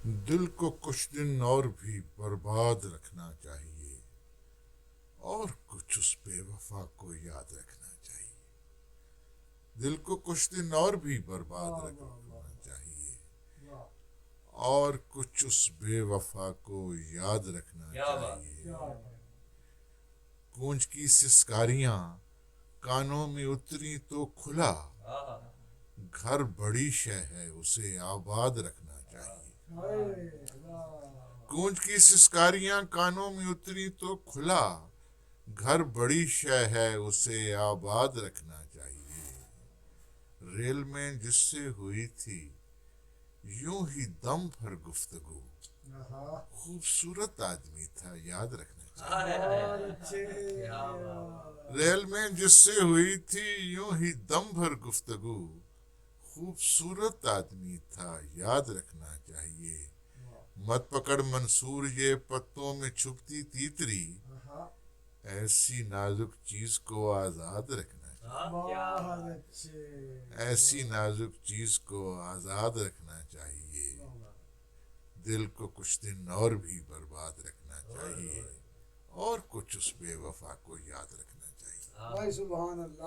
دل کو کچھ دن اور بھی برباد رکھنا چاہیے اور کچھ اس بے وفا کو یاد رکھنا چاہیے. دل کو کچھ دن اور بھی برباد رکھنا چاہیے اور کچھ اس بے وفا کو یاد رکھنا چاہیے. گونج کی سسکاریاں کانوں میں اتری تو کھلا, گھر بڑی شے ہے اسے آباد رکھنا چاہیے. گونج کی سسکاریاں کانوں میں اتری تو کھلا, گھر بڑی شے ہے اسے آباد رکھنا چاہیے. ریل میں جس سے ہوئی تھی یوں ہی دم بھر گفتگو, خوبصورت آدمی تھا یاد رکھنا چاہیے. ریل میں جس سے ہوئی تھی یوں ہی دم بھر گفتگو, خوبصورت آدمی تھا یاد رکھنا چاہیے. مت پکڑ منصور یہ پتوں میں چھپتی تیتری, ایسی نازک چیز کو آزاد رکھنا چاہیے. ایسی نازک چیز کو آزاد رکھنا چاہیے. دل کو کچھ دن اور بھی برباد رکھنا چاہیے اور کچھ اس بے وفا کو یاد رکھنا چاہیے. بھائی سبحان اللہ.